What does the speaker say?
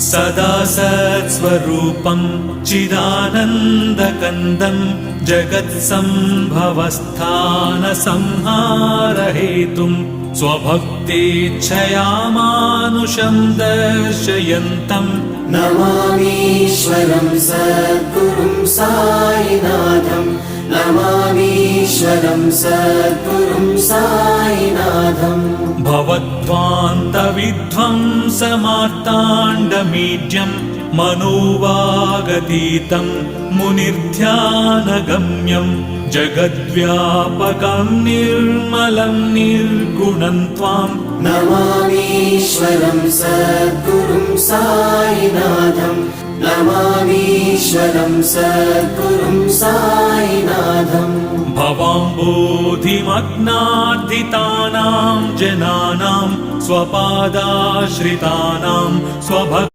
सदा सत्स्वरूपं चिदानन्दकन्दं जगत्सम्भवस्थानसंहारहेतुं स्वभक्तेच्छया मानुषं दर्शयन्तं नमामीश्वरं सद्गुरुं साईनाथं नमामीश्वरं सद्गुरुं साईनाथं भवध्वान्तविध्वंसमार्ताण्डमीड्यं मनोवागतीतं मुनिर्ध्यानगम्यं जगद्व्यापकं निर्मलं निर्गुणं त्वां नमामीश्वरं सद्गुरुं साईनाथं नमामीश्वरं सद्गुरुं साईनाथं भवाम्बोधिमग्नार्दितानां जनानां स्वपादाश्रितानां स्वभक्तानां